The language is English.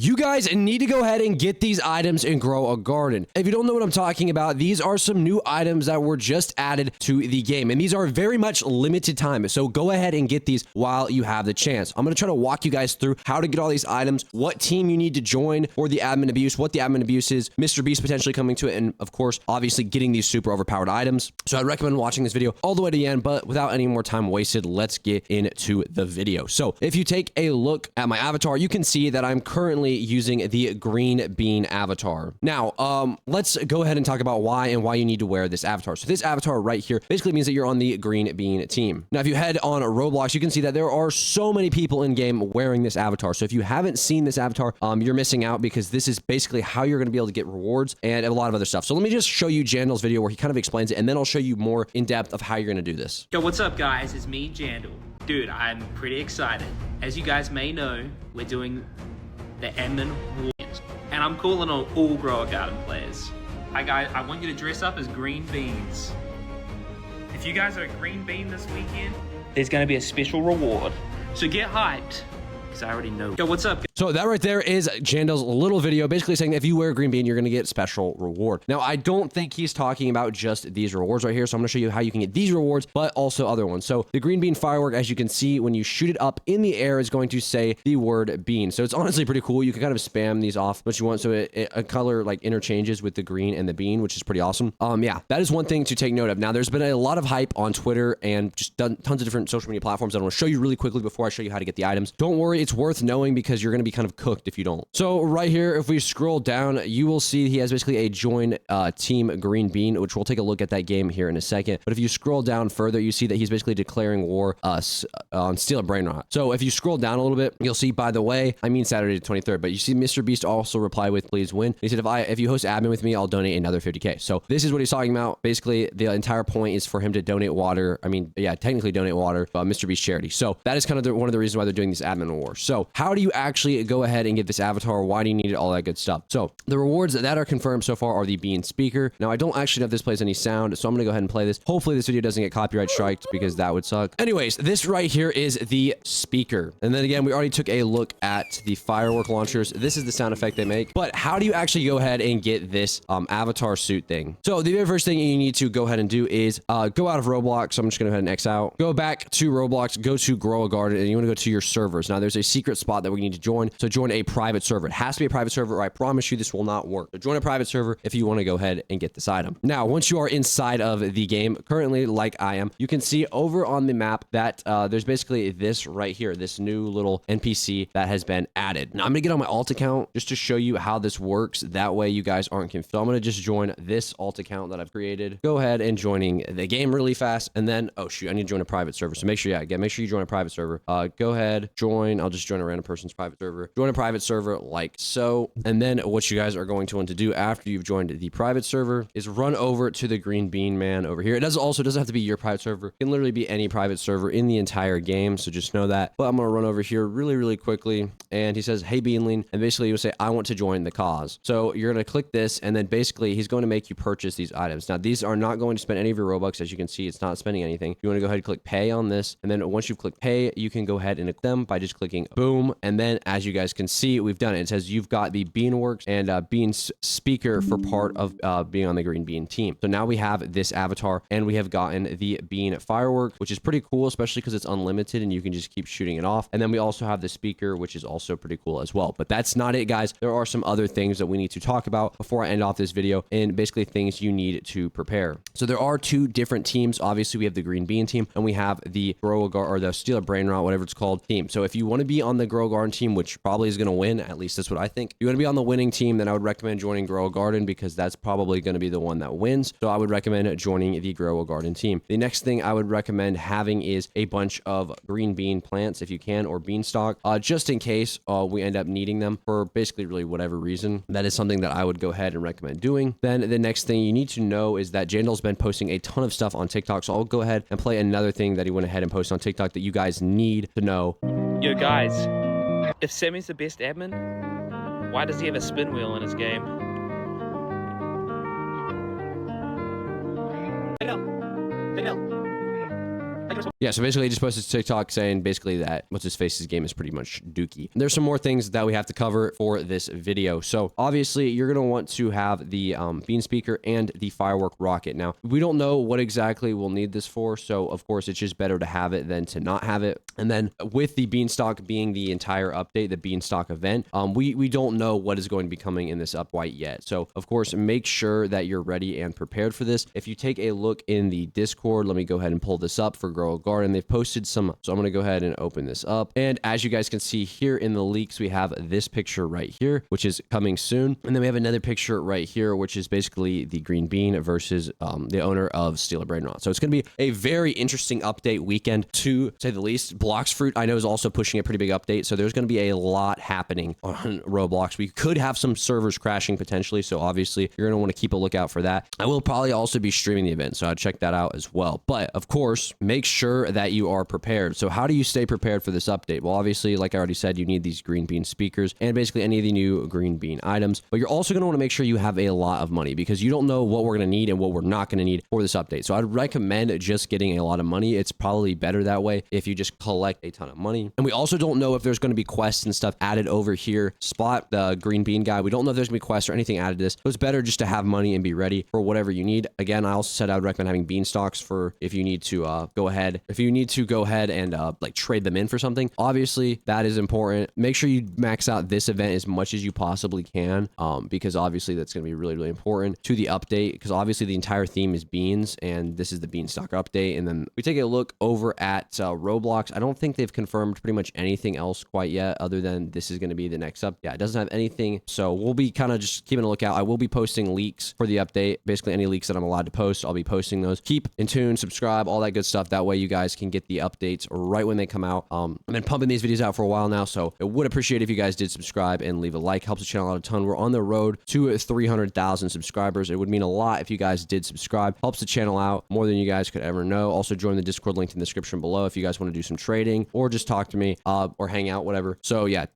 You guys need to go ahead and get these items and grow a garden. If you don't know what I'm talking about, these are some new items that were just added to the game, and these are very much limited time. So go ahead and get these while you have the chance. I'm going to try to walk you guys through how to get all these items, what team you need to join for the admin abuse, what the admin abuse is, Mr. Beast potentially coming to it, and of course, obviously getting these super overpowered items. So I'd recommend watching this video all the way to the end, but without any more time wasted, let's get into the video. So if you take a look at my avatar, you can see that I'm currently using the green bean avatar. Now, let's go ahead and talk about why you need to wear this avatar. So this avatar right here basically means that you're on the green bean team. Now, if you head on Roblox, you can see that there are so many people in game wearing this avatar. So if you haven't seen this avatar, you're missing out, because this is basically how you're going to be able to get rewards and a lot of other stuff. So let me just show you Jandel's video where he kind of explains it, and then I'll show you more in depth of how you're going to do this. Yo, what's up guys? It's me, Jandel. Dude, I'm pretty excited. As you guys may know, we're doing the admin wars, and I'm calling on all grower garden players. Hi guys, I want you to dress up as green beans. If you guys are a green bean this weekend, there's going to be a special reward. So get hyped, because I already know. Yo, what's up? So that right there is Jandel's little video, basically saying if you wear a green bean, you're going to get special reward. Now, I don't think he's talking about just these rewards right here. So I'm going to show you how you can get these rewards, but also other ones. So the green bean firework, as you can see, when you shoot it up in the air, is going to say the word bean. So it's honestly pretty cool. You can kind of spam these off what you want. So a color like interchanges with the green and the bean, which is pretty awesome. Yeah, that is one thing to take note of. Now, there's been a lot of hype on Twitter and just tons of different social media platforms that I want to show you really quickly before I show you how to get the items. Don't worry, it's worth knowing, because you're going to be kind of cooked if you don't. So right here, if we scroll down, you will see he has basically a join team green bean, which we'll take a look at that game here in a second. But if you scroll down further, you see that he's basically declaring war on Steal a Brain Rot. So if you scroll down a little bit, you'll see, by the way, I mean Saturday the 23rd, but you see Mr. Beast also reply with please win. He said, if you host admin with me, I'll donate another 50K. So this is what he's talking about. Basically, the entire point is for him to donate water. I mean, yeah, technically donate water, Mr. Beast charity. So that is kind of one of the reasons why they're doing this admin war. So how do you actually go ahead and get this avatar? Why do you need it? All that good stuff. So the rewards that are confirmed so far are the bean speaker. Now, I don't actually know if this plays any sound, so I'm going to go ahead and play this. Hopefully this video doesn't get copyright striked, because that would suck. Anyways, this right here is the speaker. And then again, we already took a look at the firework launchers. This is the sound effect they make. But how do you actually go ahead and get this avatar suit thing? So the very first thing you need to go ahead and do is go out of Roblox. So I'm just going to go ahead and X out. Go back to Roblox, go to Grow a Garden, and you want to go to your servers. Now, there's a secret spot that we need to join. So join a private server. It has to be a private server, or I promise you this will not work. So join a private server if you want to go ahead and get this item. Now, once you are inside of the game, currently, like I am, you can see over on the map that there's basically this right here, this new little NPC that has been added. Now, I'm going to get on my alt account just to show you how this works. That way you guys aren't confused. So I'm going to just join this alt account that I've created. Go ahead and joining the game really fast. And then, oh shoot, I need to join a private server. So make sure, make sure you join a private server. Go ahead, join. I'll just join a random person's private server. Join a private server like so. And then what you guys are going to want to do after you've joined the private server is run over to the green bean man over here. It doesn't have to be your private server. It can literally be any private server in the entire game. So just know that. But I'm going to run over here really quickly. And he says, hey, Beanling. And basically you'll say, I want to join the cause. So you're going to click this, and then basically he's going to make you purchase these items. Now, these are not going to spend any of your Robux. As you can see, it's not spending anything. You want to go ahead and click pay on this. And then once you've clicked pay, you can go ahead and click them by just clicking boom. And then as you guys can see, we've done it. It says you've got the Beanworks and Bean speaker for part of being on the green bean team. So now we have this avatar, and we have gotten the bean firework, which is pretty cool, especially because it's unlimited and you can just keep shooting it off. And then we also have the speaker, which is also pretty cool as well. But that's not it, guys. There are some other things that we need to talk about before I end off this video, and basically things you need to prepare. So there are two different teams. Obviously, we have the green bean team, and we have the Grow a Garden, or the Steal a Brain Rot, whatever it's called, team. So if you want to be on the Grow a Garden team, which probably is going to win, at least that's what I think. If you want to be on the winning team, then I would recommend joining Grow a Garden, because that's probably going to be the one that wins. So I would recommend joining the Grow a Garden team. The next thing I would recommend having is a bunch of green bean plants, if you can, or beanstalk, just in case we end up needing them for basically really whatever reason. That is something that I would go ahead and recommend doing. Then the next thing you need to know is that Jandel's been posting a ton of stuff on TikTok. So I'll go ahead and play another thing that he went ahead and posted on TikTok that you guys need to know. Yo guys, if Sammy's the best admin, why does he have a spin wheel in his game? Take it out. Yeah, so basically he just posted TikTok saying basically that what's his face's game is pretty much dookie. There's some more things that we have to cover for this video. So obviously you're going to want to have the bean speaker and the firework rocket. Now, we don't know what exactly we'll need this for, so of course it's just better to have it than to not have it. And then with the beanstalk being the entire update, the beanstalk event, we don't know what is going to be coming in this update yet. So of course, make sure that you're ready and prepared for this. If you take a look in the Discord, let me go ahead and pull this up for Grow a Garden. They've posted some, so I'm going to go ahead and open this up. And as you guys can see here in the leaks, we have this picture right here, which is coming soon. And then we have another picture right here, which is basically the green bean versus the owner of Steal a Brainrot. So it's going to be a very interesting update weekend, to say the least. Blocks Fruit, I know, is also pushing a pretty big update. So there's going to be a lot happening on Roblox. We could have some servers crashing potentially. So obviously you're going to want to keep a lookout for that. I will probably also be streaming the event, so I'd check that out as well. But of course, make sure that you are prepared. So how do you stay prepared for this update? Well, obviously, like I already said, you need these green bean speakers and basically any of the new green bean items. But you're also going to want to make sure you have a lot of money, because you don't know what we're going to need and what we're not going to need for this update. So I'd recommend just getting a lot of money. It's probably better that way if you just collect a ton of money. And we also don't know if there's going to be quests and stuff added over here. Spot the green bean guy. We don't know if there's going to be quests or anything added to this. So it's better just to have money and be ready for whatever you need. Again, I also said I would recommend having beanstalks for if you need to go ahead and like trade them in for something. Obviously, that is important. Make sure you max out this event as much as you possibly can, because obviously that's going to be really, really important to the update, because obviously the entire theme is beans and this is the beanstalk update. And then we take a look over at Roblox. I don't think they've confirmed pretty much anything else quite yet, other than this is going to be the next up. Yeah, it doesn't have anything. So we'll be kind of just keeping a lookout. I will be posting leaks for the update. Basically any leaks that I'm allowed to post, I'll be posting those. Keep in tune, subscribe, all that good stuff. That way you guys can get the updates right when they come out. I've been pumping these videos out for a while now, so I would appreciate if you guys did subscribe and leave a like. Helps the channel out a ton. We're on the road to 300,000 subscribers. It would mean a lot if you guys did subscribe. Helps the channel out more than you guys could ever know. Also join the Discord link in the description below if you guys want to do some trading or just talk to me or hang out, whatever. So yeah,